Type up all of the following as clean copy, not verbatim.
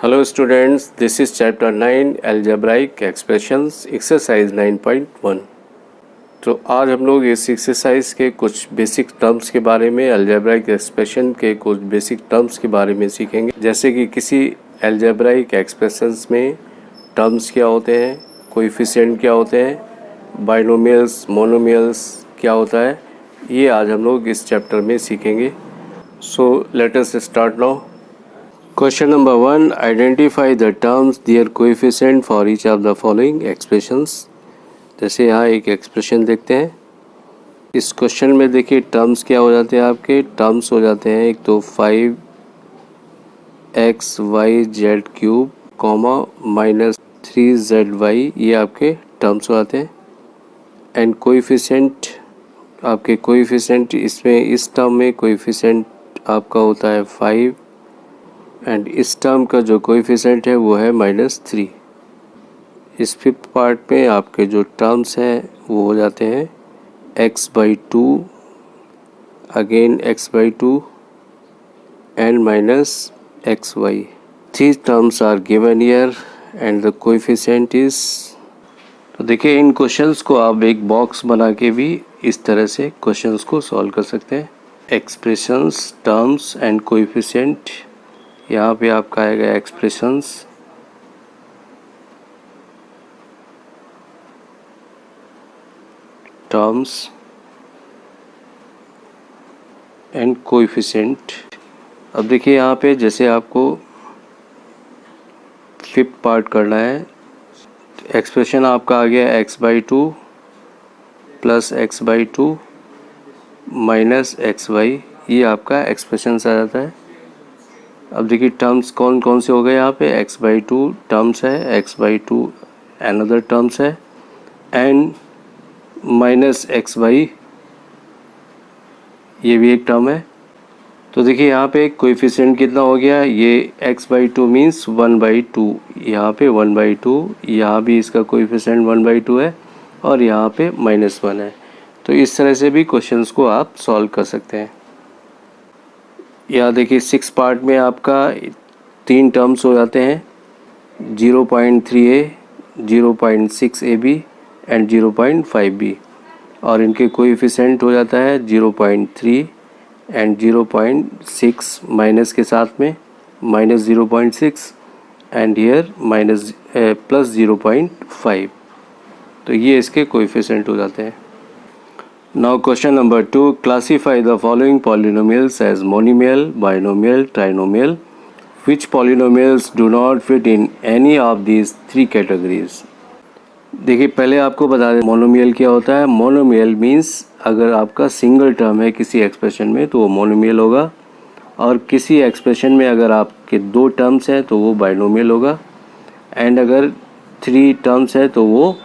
Hello students, this is chapter 9 algebraic expressions exercise 9.1। तो आज हम लोग इस एक्सरसाइज के कुछ बेसिक टर्म्स के बारे में, अलजेब्राइक एक्सप्रेशन के कुछ बेसिक टर्म्स के बारे में सीखेंगे। जैसे कि किसी अलजेब्राइक एक्सप्रेशंस में टर्म्स क्या होते हैं, कोएफिशिएंट क्या होते हैं, बाइनोमियल्स, मोनोमियल्स क्या होता है, ये आज हम लोग इस चैप्टर में सीखेंगे। So let us start now. Question number 1. Identify the terms their coefficient for each of the following expressions। जैसे यहाँ एक एक्सप्रेशन देखते हैं। इस क्वेश्चन में देखिए टर्म्स क्या हो जाते हैं, आपके टर्म्स हो जाते हैं एक तो 5xyz क्यूब कॉमा -3zy, ये आपके टर्म्स हो जाते हैं। एंड कोएफिशिएंट, आपके कोएफिशिएंट इसमें इस टर्म में कोएफिशिएंट आपका होता है 5 एंड इस टर्म का जो कोएफिशिएंट है वो है -3। इस फिफ्थ पार्ट में आपके जो टर्म्स हैं वो हो जाते हैं x/2, again x/2 and -xy। Three terms are given here and the coefficient is. तो देखिए इन क्वेश्चंस को आप एक बॉक्स बना के भी इस तरह से क्वेश्चंस को सॉल्व कर सकते हैं। एक्सप्रेशंस, टर्म्स एंड कोएफिशिएंट, यहाँ पे आपका आएगा एक्सप्रेशंस, टर्म्स एंड कोएफिशिएंट। अब देखिए यहाँ पे जैसे आपको फिफ्थ पार्ट करना है, एक्सप्रेशन आपका आ गया x/2 plus x/2 minus xy, ये आपका एक्सप्रेशन आ जाता है। अब देखिए टर्म्स कौन कौन से हो गए, यहाँ पे x/2 टर्म्स है, x/2 अनदर टर्म्स है एंड -xy, ये भी एक टर्म है। तो देखिए यहाँ पे कोएफिशिएंट कितना हो गया, ये x/2 मीन्स 1/2, यहाँ पे 1/2, यहाँ भी इसका कोएफिशिएंट 1/2 है और यहाँ पे -1 है। तो इस तरह से भी क्वेश्चंस को आप सॉल्व कर सकते हैं। यहाँ देखिए सिक्स पार्ट में आपका तीन टर्म्स हो जाते हैं, 0.3a, 0.6ab एंड 0.5b, और इनके कोएफिशिएंट हो जाता है 0.3 एंड 0.6 माइनस के साथ में -0.6 एंड हियर प्लस 0.5। तो ये इसके कोएफिशिएंट हो जाते हैं। Now question number 2. Classify the following polynomials as monomial, binomial, trinomial. Which polynomials do not fit in any of these three categories? देखिए पहले आपको बता दें मोनोमियल क्या होता है। मोनोमियल मीन्स अगर आपका सिंगल टर्म है किसी एक्सप्रेशन में तो वो मोनोमियल होगा, और किसी एक्सप्रेशन में अगर आपके दो टर्म्स हैं तो वो बाइनोमियल होगा, एंड अगर थ्री टर्म्स है तो वो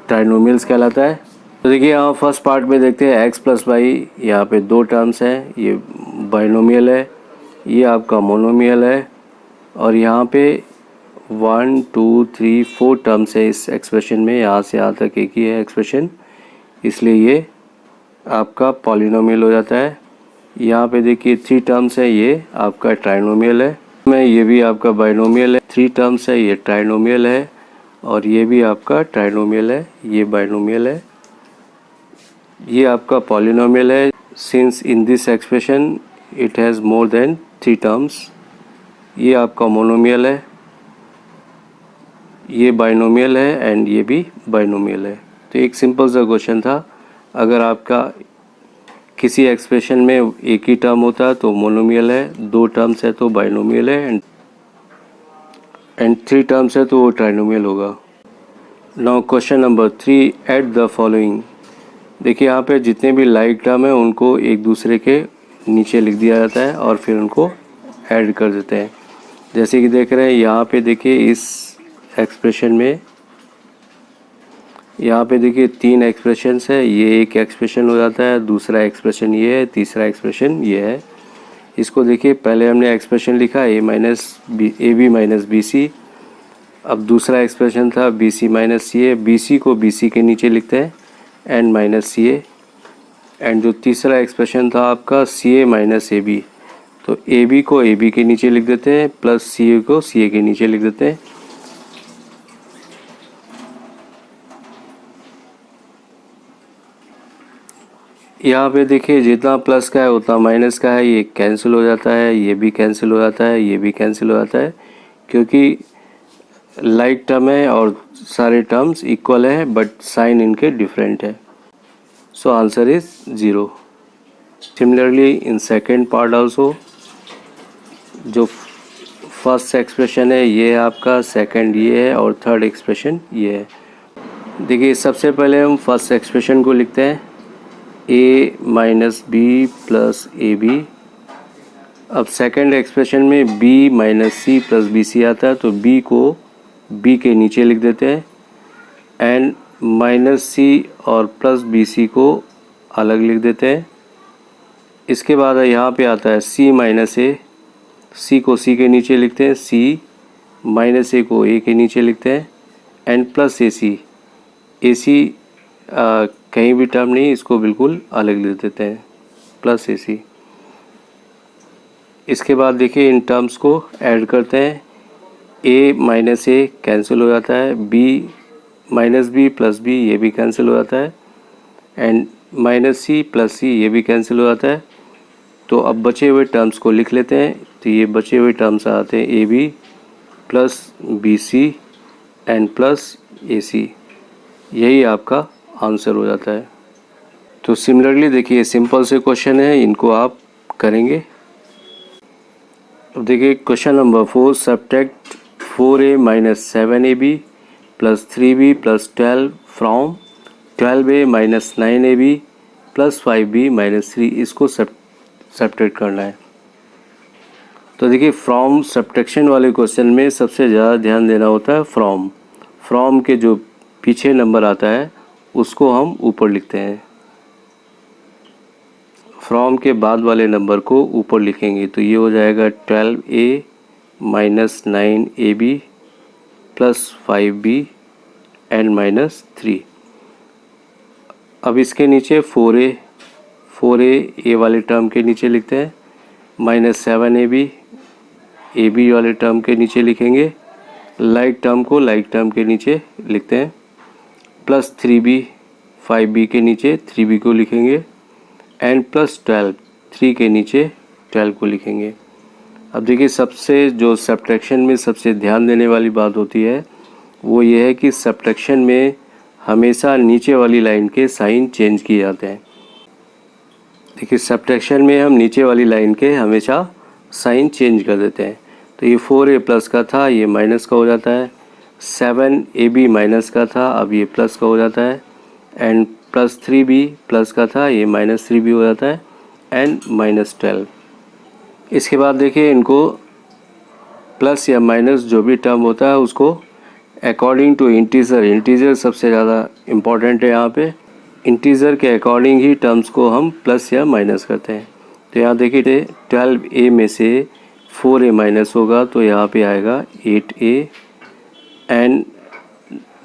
ट्राइनोमियल्स कहलाता है। तो देखिए यहाँ फर्स्ट पार्ट में देखते हैं x + y, यहाँ पे दो टर्म्स हैं, ये बाइनोमियल है, ये आपका मोनोमियल है, और यहाँ पे 1 2 3 4 टर्म्स है इस एक्सप्रेशन में, यहाँ से यहाँ तक एक ही है एक्सप्रेशन, इसलिए ये आपका पॉलिनोमियल हो जाता है। यहाँ पे देखिए थ्री टर्म्स है, ये आपका ट्राइनोमियल है, ये भी आपका बाइनोमियल है, थ्री टर्म्स है, ये ट्राइनोमियल है, और ये भी आपका ट्राइनोमियल है, ये बाइनोमियल है, ये आपका पॉलिनोमियल है। Since in this expression it has more than three terms, ये आपका मोनोमियल है, ये बाइनोमियल है एंड ये भी बाइनोमियल है। तो एक सिंपल सा क्वेश्चन था, अगर आपका किसी एक्सप्रेशन में एक ही टर्म होता है तो मोनोमियल है, दो टर्म्स है तो बाइनोमियल है, एंड थ्री टर्म्स है तो वो ट्राइनोमियल होगा। Now question number 3, add the following. देखिए यहाँ पे जितने भी लाइक टर्म है उनको एक दूसरे के नीचे लिख दिया जाता है और फिर उनको ऐड कर देते हैं। जैसे कि देख रहे हैं यहाँ पे देखिए इस एक्सप्रेशन में, यहाँ पे देखिए तीन एक्सप्रेशंस है, ये एक एक्सप्रेशन हो जाता है, दूसरा एक्सप्रेशन ये है, तीसरा एक्सप्रेशन ये है। इसको देखिए पहले हमने एक्सप्रेशन लिखा a - bc, अब दूसरा एक्सप्रेशन था bc - ca, bc को bc के नीचे लिखते हैं एंड -ca, एंड जो तीसरा एक्सप्रेशन था आपका ca - ab, तो ए बी को ए बी के नीचे लिख देते हैं, प्लस सी ए को सी ए के नीचे लिख देते हैं। यहाँ पे देखिए जितना प्लस का है उतना माइनस का है, ये कैंसिल हो जाता है, ये भी कैंसिल हो जाता है, ये भी कैंसिल हो जाता है, क्योंकि लाइक टर्म है और सारे टर्म्स इक्वल हैं बट साइन इनके डिफरेंट है। So answer is 0। Similarly in second part also, जो फर्स्ट एक्सप्रेशन है ये है आपका, सेकंड ये है और थर्ड एक्सप्रेशन ये है। देखिए सबसे पहले हम फर्स्ट एक्सप्रेशन को लिखते हैं, a minus b plus a b. अब सेकंड एक्सप्रेशन में b minus c plus b c आता है, तो b को b के नीचे लिख देते हैं एंड माइनस सी और प्लस बी सी को अलग लिख देते हैं। इसके बाद यहाँ पे आता है c माइनस ए, c को c के नीचे लिखते हैं, c माइनस ए को a के नीचे लिखते हैं एंड प्लस ए सी कहीं भी टर्म नहीं, इसको बिल्कुल अलग लिख देते हैं, प्लस ए सी। इसके बाद देखिए इन टर्म्स को ऐड करते हैं, a माइनस ए कैंसिल हो जाता है, b minus b plus b ये भी कैंसिल हो जाता है and minus c plus c ये भी कैंसिल हो जाता है। तो अब बचे हुए टर्म्स को लिख लेते हैं, तो ये बचे हुए टर्म्स आते हैं a b plus b c and plus a c, यही आपका आंसर हो जाता है। तो सिमिलरली देखिए सिंपल से क्वेश्चन है, इनको आप करेंगे। अब देखिए question number 4, subtract 4a minus 7ab plus 3b plus 12 from 12a minus 9ab plus 5b minus 3, इसको सब्ट्रैक्ट करना है। तो देखिए फ्रॉम सब्ट्रैक्शन वाले क्वेश्चन में सबसे ज़्यादा ध्यान देना होता है फ्रॉम के जो पीछे नंबर आता है उसको हम ऊपर लिखते हैं, फ्रॉम के बाद वाले नंबर को ऊपर लिखेंगे, तो ये हो जाएगा 12a minus 9ab plus 5b and minus 3। अब इसके नीचे 4a ए वाले टर्म के नीचे लिखते हैं, माइनस 7ab ab वाले टर्म के नीचे लिखेंगे, लाइक टर्म को लाइक टर्म के नीचे लिखते हैं, प्लस 3b 5b के नीचे 3b को लिखेंगे एंड प्लस 12 3 के नीचे 12 को लिखेंगे। अब देखिए सबसे जो सब्ट्रैक्शन में सबसे ध्यान देने वाली बात होती है वो ये है कि सब्ट्रैक्शन में हमेशा नीचे वाली लाइन के साइन चेंज किए जाते हैं। देखिए सब्ट्रैक्शन में हम नीचे वाली लाइन के हमेशा साइन चेंज कर देते हैं। तो ये 4a प्लस का था, ये माइनस का हो जाता है, 7ab माइनस का था, अब ये प्लस का हो जाता है एंड प्लस 3b प्लस का था, ये माइनस 3b हो जाता है एंड माइनस 12। इसके बाद देखिए इनको प्लस या माइनस जो भी टर्म होता है उसको अकॉर्डिंग टू इंटीजर सबसे ज़्यादा इम्पॉर्टेंट है। यहाँ पे इंटीजर के अकॉर्डिंग ही टर्म्स को हम प्लस या माइनस करते हैं। तो यहाँ देखिए 12a में से 4a माइनस होगा तो यहाँ पे आएगा 8a एंड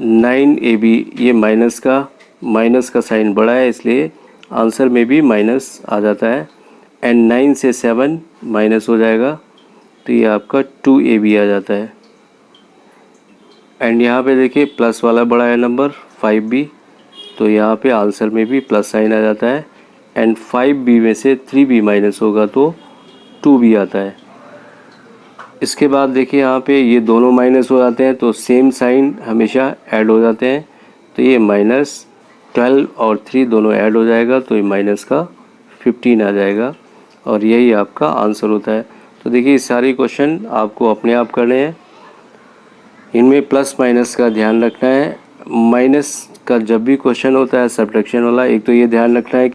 9ab, ये माइनस का साइन बड़ा है इसलिए आंसर में भी माइनस आ जाता है एंड 9 से 7 माइनस हो जाएगा तो ये आपका 2ab आ जाता है एंड यहाँ पे देखिए प्लस वाला बड़ा है नंबर 5b, तो यहाँ पे आंसर में भी प्लस साइन आ जाता है एंड 5b में से 3b माइनस होगा तो 2b आता है। इसके बाद देखिए यहाँ पे ये दोनों माइनस हो जाते हैं तो सेम साइन हमेशा ऐड हो जाते हैं, तो ये माइनस 12 और 3 दोनों ऐड हो जाएगा तो ये माइनस का 15 आ जाएगा और यही आपका आंसर होता है। तो देखिए सारी क्वेश्चन आपको अपने आप करने हैं, इनमें प्लस माइनस का ध्यान रखना है। माइनस का जब भी क्वेश्चन होता है सब्ट्रैक्शन वाला, एक तो ये ध्यान रखना है,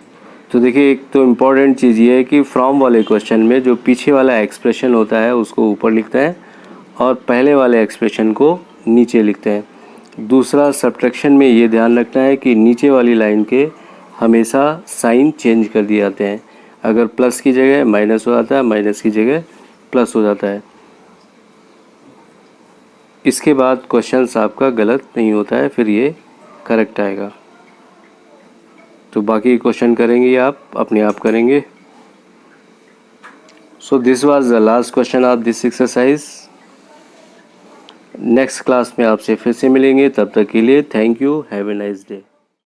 तो देखिए एक तो इम्पॉर्टेंट चीज़ ये है कि फ्रॉम वाले क्वेश्चन में जो पीछे वाला एक्सप्रेशन होता है उसको ऊपर लिखते हैं और पहले वाले एक्सप्रेशन को नीचे लिखते हैं। दूसरा सब्ट्रैक्शन में ये ध्यान रखना है कि नीचे वाली लाइन के हमेशा साइन चेंज कर दिए जाते हैं, अगर प्लस की जगह माइनस हो जाता है, माइनस की जगह प्लस हो जाता है। इसके बाद क्वेश्चंस आपका गलत नहीं होता है, फिर ये करेक्ट आएगा। तो बाकी क्वेश्चन करेंगे आप अपने आप करेंगे। So this was the last question of this exercise. Next class में आपसे फिर से मिलेंगे, तब तक के लिए thank you, have a nice day.